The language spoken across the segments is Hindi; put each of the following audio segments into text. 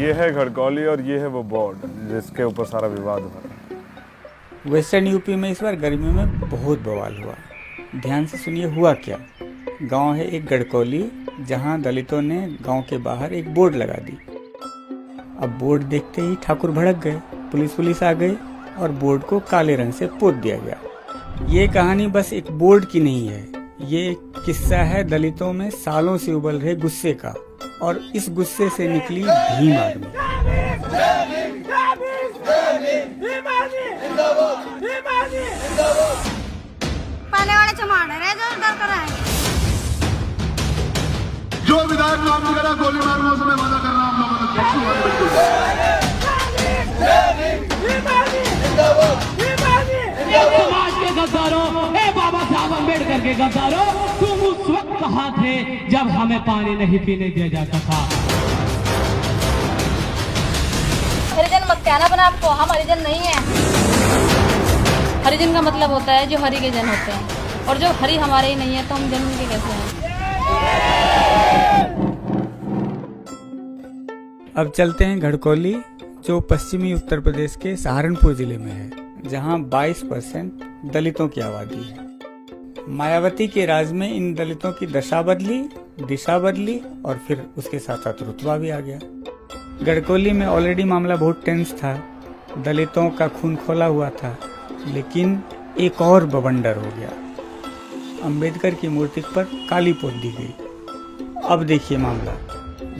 ये है घड़कौली और ये है वो बोर्ड जिसके ऊपर सारा विवाद हुआ। वेस्टर्न यूपी में इस बार गर्मियों में बहुत बवाल हुआ। ध्यान से सुनिए हुआ क्या। गांव है एक गड़कौली, जहां दलितों ने गांव के बाहर एक बोर्ड लगा दी। अब बोर्ड देखते ही ठाकुर भड़क गए, पुलिस आ गई और बोर्ड को काले रंग से पोत दिया गया। ये कहानी बस एक बोर्ड की नहीं है, ये एक किस्सा है दलितों में सालों से उबल रहे गुस्से का, और इस गुस्से से निकली भीम आर्मी। पहले वाले चमाड़ रहे जो डर कर आएंगे। जो विधायक काम नहीं करा गोली मारना उसमें मजा करना हम लोगों ने समाज के गद्दारों, बाबा साहब अम्बेडकर के गद्दारों, तुम उस वक्त कहाँ थे जब हमें पानी नहीं पीने दिया जाता था। हरिजन मत कहना बना आपको, हम हरिजन नहीं है। हरिजन का मतलब होता है जो हरि के जन होते हैं, और जो हरि हमारे ही नहीं है तो हम जन के कैसे हैं। अब चलते हैं घड़कौली, जो पश्चिमी उत्तर प्रदेश के सहारनपुर जिले में है, जहां 22% दलितों की आबादी है। मायावती के राज में इन दलितों की दशा बदली, दिशा बदली और फिर उसके साथ साथ रुतबा भी आ गया। गड़कौली में ऑलरेडी मामला बहुत टेंस था, दलितों का खून खोला हुआ था, लेकिन एक और बवंडर हो गया। अंबेडकर की मूर्ति पर काली पोत दी गई। अब देखिए मामला,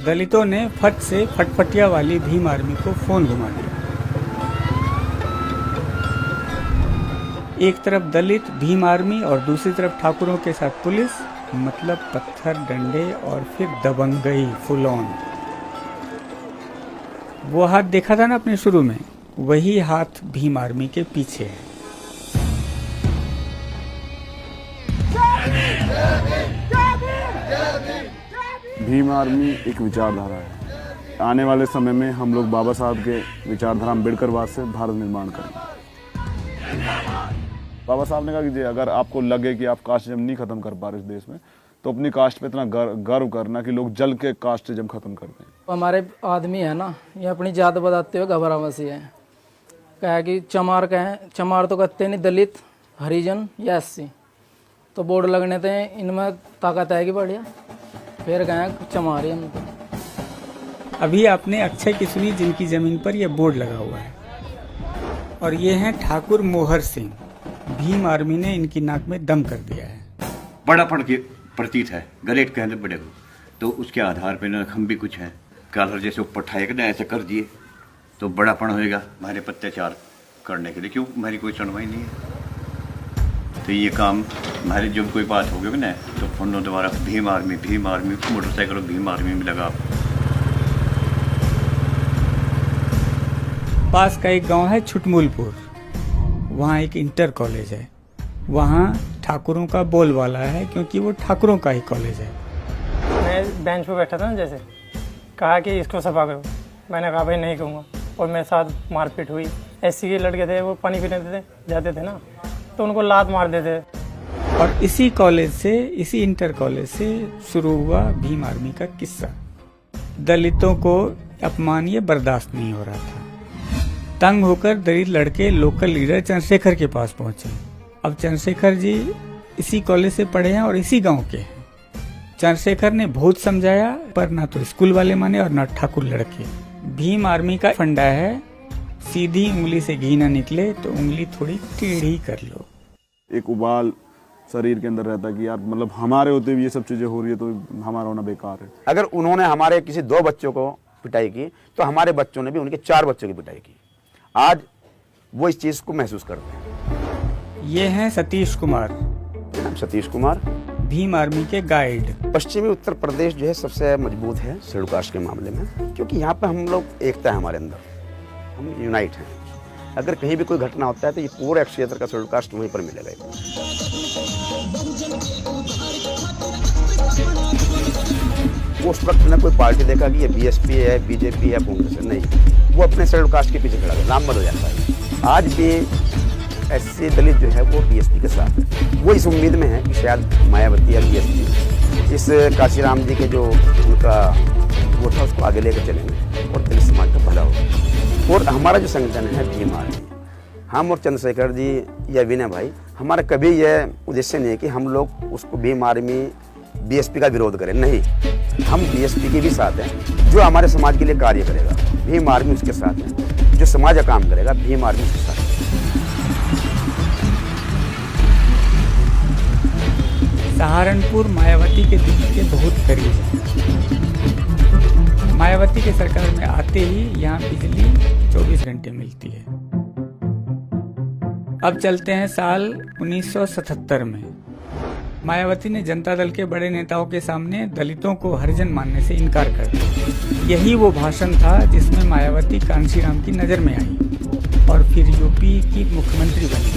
दलितों ने फट से फटफटिया वाली भीम आर्मी को फोन घुमा दिया। एक तरफ दलित भीम आर्मी और दूसरी तरफ ठाकुरों के साथ पुलिस, मतलब पत्थर डंडे और फिर दबंगई फुल ऑन। वो हाथ देखा था ना अपने शुरू में, वही हाथ भीम आर्मी के पीछे है। भीम आर्मी एक विचारधारा है। आने वाले समय में हम लोग बाबा साहब के विचारधारा अम्बेडकरवाद से भारत निर्माण करेंगे। बाबा साहब ने कहा कि अगर आपको लगे कि आप कास्टिज्म नहीं खत्म कर पा रहे इस देश में, तो अपनी कास्ट पे इतना गर्व करना कि लोग जल के कास्टिज्म खत्म कर दें। हमारे आदमी है ना, ये अपनी जात बताते हुए घबरा मसी है। कहे कि चमार कहें, चमार तो कहते नहीं, दलित हरिजन या एससी, तो बोर्ड लगने थे इनमें ताकत आएगी बढ़िया, फिर कहें चमार हम तो। अभी आपने अक्षय की सुनी, जिनकी जमीन पर यह बोर्ड लगा हुआ है, और ये हैं ठाकुर मोहर सिंह। भीम आर्मी ने इनकी नाक में दम कर दिया है। बड़ापन के प्रतीत है, गलेट कहने बड़े को, तो उसके आधार पे ना हम भी कुछ हैं। कॉलर जैसे ऊपर ठाए ना ऐसे कर दिए तो बड़ापन होएगा हमारे पर अत्याचार करने के लिए। क्यों, हमारी कोई सुनवाई नहीं है। तो ये काम हमारे जो कोई बात होगी ना, तो फोनों द्वारा Bhim army motorcycle Bhim army में लगा। पास का एक गांव है छुटमुलपुर, वहाँ एक इंटर कॉलेज है। वहाँ ठाकुरों का बोलबाला है, क्योंकि वो ठाकुरों का ही कॉलेज है। मैं बेंच पे बैठा था ना, जैसे कहा कि इसको सफा करो, मैंने कहा भाई नहीं कहूँगा, और मेरे साथ मारपीट हुई। एससी के लड़के थे, वो पानी पीने जाते थे ना, तो उनको लात मार देते। और इसी कॉलेज से, इसी इंटर कॉलेज से शुरू हुआ भीम आर्मी का किस्सा। दलितों को अपमान ये बर्दाश्त नहीं हो रहा था। तंग होकर दलित लड़के लोकल लीडर चंद्रशेखर के पास पहुंचे। अब चंद्रशेखर जी इसी कॉलेज से पढ़े हैं और इसी गांव के हैं। चंद्रशेखर ने बहुत समझाया, पर ना तो स्कूल वाले माने और ना ठाकुर लड़के। भीम आर्मी का फंडा है, सीधी उंगली से घी ना निकले तो उंगली थोड़ी टेढ़ी कर लो। एक उबाल शरीर के अंदर रहता है कि यार मतलब हमारे होते हुए ये सब चीजें हो रही है तो हमारा होना बेकार है। अगर उन्होंने हमारे किसी 2 बच्चों को पिटाई की, तो हमारे बच्चों ने भी उनके 4 बच्चों की पिटाई की। आज वो इस चीज को महसूस करते हैं। ये हैं सतीश कुमार, भीम आर्मी के गाइड। पश्चिमी उत्तर प्रदेश जो है सबसे मजबूत है शेड्यूल कास्ट के मामले में, क्योंकि यहाँ पे हम लोग एकता है, हमारे अंदर हम यूनाइट हैं। अगर कहीं भी कोई घटना होता है तो ये पूरे क्षेत्र का शेड्यूल कास्ट वहीं पर मिलेगा। उस वक्त न कोई पार्टी देखा कि ये बीएसपी है, बीजेपी है, कांग्रेस है, नहीं, वो अपने शेड्यूल कास्ट के पीछे खड़ा है, नाम बदल जाता है। आज भी एससी दलित जो है वो बीएसपी के साथ है। वो इस उम्मीद में है कि शायद मायावती या बीएसपी इस काशीराम जी के जो उनका वो था उसको आगे लेकर चलेंगे और दलित समाज और हमारा जो संगठन है भीम आर्मी, हम और चंद्रशेखर जी या विनय भाई, हमारा कभी यह उद्देश्य नहीं है कि हम लोग उसको भीम आर्मी बीएसपी का विरोध करें। नहीं, हम बीएसपी के भी साथ हैं। जो हमारे समाज के लिए कार्य करेगा भीम आर्मी उसके साथ है, जो समाज का काम करेगा भीम आर्मी उसके साथ है। सहारनपुर मायावती के दिल के बहुत करीब है। मायावती के सरकार में आते ही यहाँ बिजली 24 घंटे मिलती है। अब चलते हैं साल 1977 में। मायावती ने जनता दल के बड़े नेताओं के सामने दलितों को हरिजन मानने से इनकार कर दिया। यही वो भाषण था जिसमें मायावती कांशीराम की नजर में आई और फिर यूपी की मुख्यमंत्री बनी,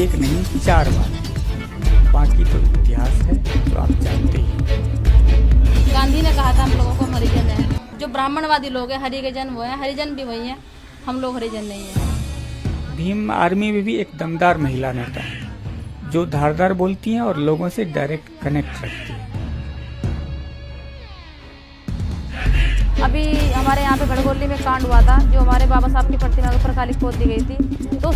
एक नहीं 4 बार। बाकी तो इतिहास है जो आप जानते ही। गांधी ने कहा था हम लोगों को हरिजन है। जो ब्राह्मणवादी लोग हैं हरिजन वो हैं, हरिजन भी वही हैं, हम लोग हरिजन नहीं हैं। भीम आर्मी में भी एक दमदार महिला नेता है जो धारदार बोलती हैं और लोगों से डायरेक्ट कनेक्ट रखती है। अभी हमारे यहाँ पे गढ़गोली में कांड हुआ था, जो हमारे बाबा साहब की प्रतिमा के ऊपर काली पोत दी गई थी। तो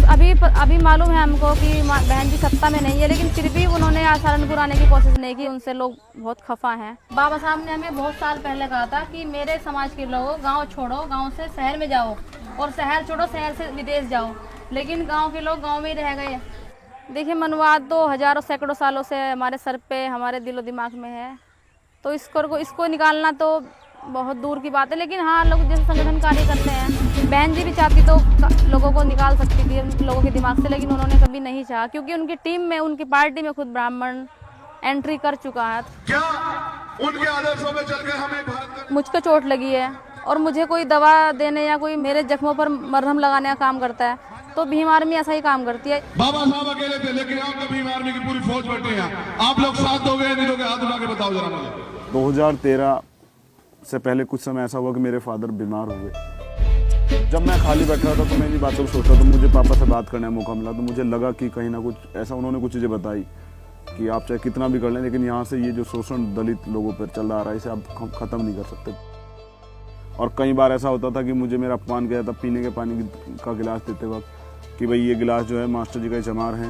अभी मालूम है हमको कि बहन जी सत्ता में नहीं है, लेकिन फिर भी उन्होंने सहारनपुर आने की कोशिश नहीं की। उनसे लोग बहुत खफा हैं। बाबा साहब ने हमें बहुत साल पहले कहा था कि मेरे समाज के लोगों गाँव छोड़ो, गाँव से शहर में जाओ, और शहर छोड़ो, शहर से विदेश जाओ। लेकिन गाँव के लोग गाँव में ही रह गए। देखिए, मनवाद तो हजारों सैकड़ों सालों से हमारे सर पे, हमारे दिलो दिमाग में है। तो इसको निकालना तो बहुत दूर की बात है। लेकिन हाँ, लोग जैसे संगठन कार्य करते हैं, बहन जी भी चाहती तो लोगों को निकाल सकती थी लोगों के दिमाग से, लेकिन उन्होंने कभी नहीं चाहा, क्योंकि उनकी टीम में, उनकी पार्टी में खुद ब्राह्मण एंट्री कर चुका है। क्या उनके आदर्शों में चल के हमें मुझको चोट लगी है और मुझे कोई दवा देने या कोई मेरे जख्मों पर मरहम लगाने का काम करता है, तो भीम आर्मी ऐसा ही काम करती है। बाबा साहब अकेले थे, लेकिन आपका भीम आर्मी की पूरी फौज बैठे हैं। आप लोग साथ दोगे नहीं दोगे? हाथ उठा के बताओ जरा मुझे। 2013 से पहले कुछ समय ऐसा हुआ कि मेरे फादर बीमार हुए। जब मैं खाली बैठ रहा था तो मैं इन बातों को सोचा, तो मुझे पापा से बात करने का मौका मिला। तो मुझे लगा कि कहीं ना कुछ ऐसा उन्होंने कुछ चीज़ें बताई कि आप चाहे कितना भी कर लें, लेकिन यहाँ से ये जो शोषण दलित लोगों पर चल रहा है, इसे आप ख़त्म नहीं कर सकते। और कई बार ऐसा होता था कि मुझे मेरा अपमान किया था पीने के पानी का गिलास देते वक्त, कि भाई ये गिलास जो है मास्टर जी का चमार है,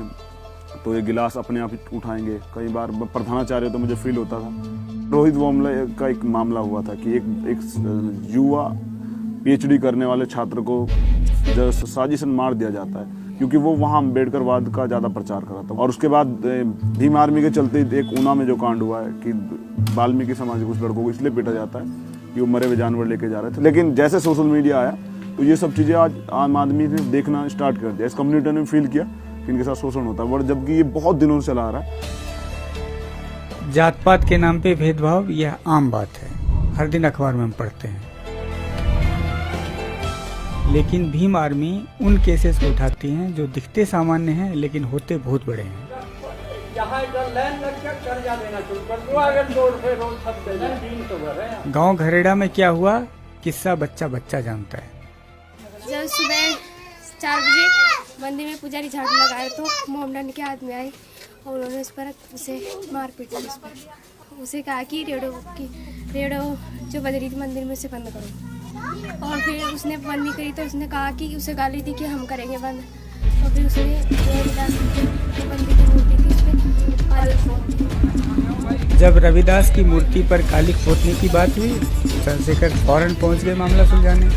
तो ये गिलास अपने आप ही उठाएंगे। कई बार प्रधानाचार्य तो मुझे फील होता था। रोहित वोमले का एक मामला हुआ था कि एक युवा पीएचडी करने वाले छात्र को साजिशन मार दिया जाता है, क्योंकि वो वहाँ अम्बेडकरवाद का ज़्यादा प्रचार कर रहा था। और उसके बाद भीम आर्मी के चलते एक ऊना में जो कांड हुआ है कि वाल्मीकि समाज के कुछ लड़कों को इसलिए पीटा जाता है कि वो मरे हुए जानवर लेके जा रहे थे। लेकिन जैसे सोशल मीडिया आया तो ये सब चीज़ें आज आम आदमी ने देखना स्टार्ट कर दिया। इस कम्युनिटी ने फील किया कि इनके साथ शोषण होता है, जबकि ये बहुत दिनों से चला आ रहा है। जात पात के नाम पे भेदभाव यह आम बात है, हर दिन अखबार में हम पढ़ते हैं। लेकिन भीम आर्मी उन केसेस को उठाती हैं जो दिखते सामान्य हैं लेकिन होते बहुत बड़े हैं। गांव घरेड़ा में क्या हुआ, किस्सा बच्चा बच्चा जानता है। जब सुबह 4 बजे मंदिर में पुजारी झाड़ू लगाए तो मोमडन के आदमी आए और उन्होंने उसे मारपीट की। उसे कहा कि रेडियो जो बज रही थी मंदिर में उसे बंद करो। और फिर उसने बंद नहीं करी तो उसने कहा कि उसे गाली दी कि हम करेंगे बंद। और फिर उसने जो मंदिर की मूर्ति थी उस पर काली पोत दी। जब रविदास की मूर्ति पर काली पोतने की बात हुई, चंद्रशेखर फौरन पहुंच गए मामला सुलझाने।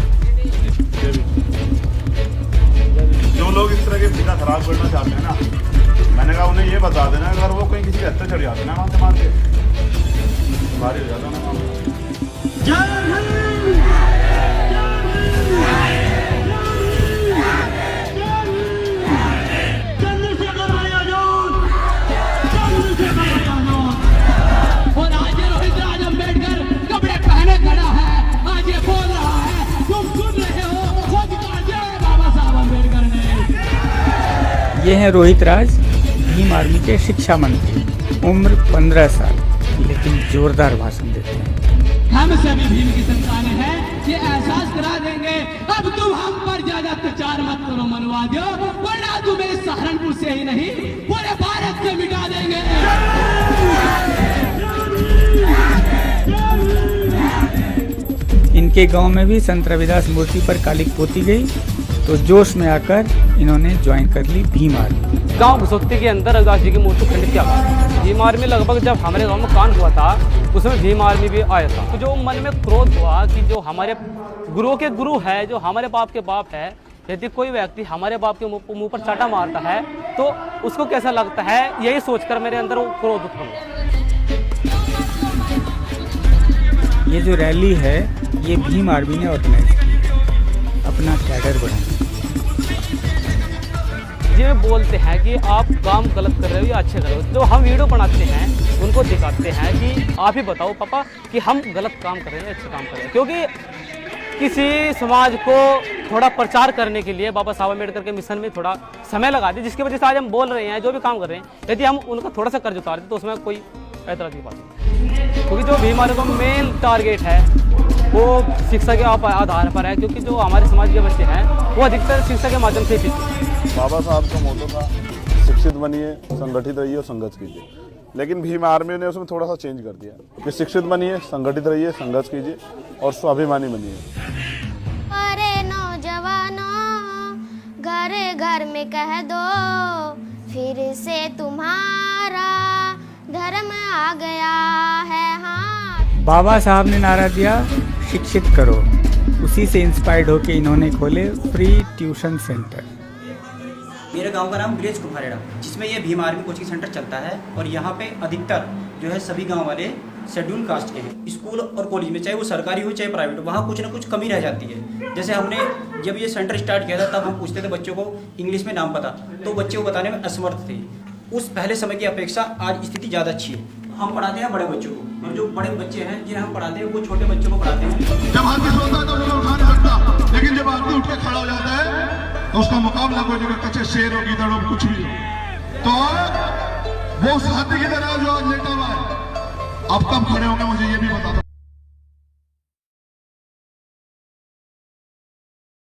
जो लोग इस तरह के पिता खराब करना चाहते हैं ना, मैंने कहा उन्हें ये बता देना, अगर वो कहीं किसी हत्या चढ़ जाते ना, वहाँ से मार के भारी हो जाता ना मामला। और आज रोहित राज अम्बेडकर कपड़े पहने खड़ा है, आज ये बोल रहा है, तुम सुन रहे हो, खुद का जय बाबा साहब अम्बेडकर ने। ये है रोहित राज, भीम आर्मी के शिक्षा मंत्री, उम्र 15 साल, लेकिन जोरदार भाषण देते हैं। हम सभी भीम की संतान है, ये एहसास करा देंगे, अब तुम हम पर ज्यादा अत्याचार मत करो मनवादियों, वरना तुम्हें सहारनपुर से ही नहीं पूरे भारत से मिटा देंगे। इन इनके गांव में भी संत रविदास मूर्ति पर कालिक पोती गई, तो जोश में आकर इन्होंने ज्वाइन कर ली भीम आर्मी। गांव घुसोत्ती के अंदर रविदास जी की मूर्ति खंडित किया गया। भीम आर्मी लगभग जब हमारे गांव में कांड हुआ था, उसमें भीम आर्मी भी आया था। तो जो मन में क्रोध हुआ कि जो हमारे गुरुओं के गुरु है, जो हमारे बाप के बाप है, यदि कोई व्यक्ति हमारे बाप के मुंह पर चाटा मारता है तो उसको कैसा लगता है, यही सोचकर मेरे अंदर वो क्रोध उत्पन्न हुआ। ये जो रैली है ये भीम आर्मी ने ऑर्गेनाइज की अपना कैडर बढ़ाने। ये बोलते हैं कि आप काम गलत कर रहे हो या अच्छे कर रहे हो। जो हम वीडियो बनाते हैं उनको दिखाते हैं कि आप ही बताओ पापा कि हम गलत काम कर रहे हैं या अच्छे काम कर रहे हैं। क्योंकि किसी समाज को थोड़ा प्रचार करने के लिए बाबा साहब अम्बेडकर के मिशन में थोड़ा समय लगा दिया, जिसकी वजह से आज हम बोल रहे हैं, जो भी काम कर रहे हैं। यदि हम उनका थोड़ा सा कर्ज उतार दें तो उसमें कोई ऐतराज नहीं पाती। क्योंकि जो भीम आर्मी का मेन टारगेट है वो शिक्षा के आधार पर है, क्योंकि जो हमारे समाज के बच्चे हैं वो अधिकतर शिक्षा के माध्यम से ही सीखते। बाबा साहब का मोटो था शिक्षित बनिए, संगठित रहिए और संघर्ष कीजिए, लेकिन भीम आर्मी ने उसमें थोड़ा सा चेंज कर दिया कि शिक्षित बनिए, संगठित रहिए, संघर्ष कीजिए और स्वाभिमानी बनिए। अरे नौजवानों, घर घर में कह दो, फिर से तुम्हारा धर्म आ गया है हाथ। बाबा साहब ने नारा दिया शिक्षित करो। उसी से इंस्पायर्ड होकर इन्होंने खोले फ्री ट्यूशन सेंटर। मेरे गांव का नाम विलेज कुम्हारेड़ा, जिसमें ये भीम आर्मी कोचिंग सेंटर चलता है और यहाँ पे अधिकतर जो है सभी गांव वाले शेड्यूल कास्ट के हैं। स्कूल और कॉलेज में चाहे वो सरकारी हो चाहे प्राइवेट हो, वहाँ कुछ ना कुछ कमी रह जाती है। जैसे हमने जब ये सेंटर स्टार्ट किया था तब हम पूछते थे बच्चों को इंग्लिश में नाम पता, तो बच्चे को बताने में असमर्थ थे। उस पहले समय की अपेक्षा आज स्थिति ज़्यादा अच्छी है। हम पढ़ाते हैं बड़े बच्चों को, और जो बड़े बच्चे हैं जिन्हें हम पढ़ाते हैं वो छोटे बच्चों को पढ़ाते हैं। जब हाथी सोता है तो उसको उठा नहीं सकता, लेकिन जब आदमी उठ के खड़ा हो जाता है तो उसका मुकाबला कोई जगह कच्चे शेर हो, गीदड़ हो, कुछ भी हो। तो वो उस हाथी की तरह जो आज लेटा हुआ है, अब कब खड़े होंगे मुझे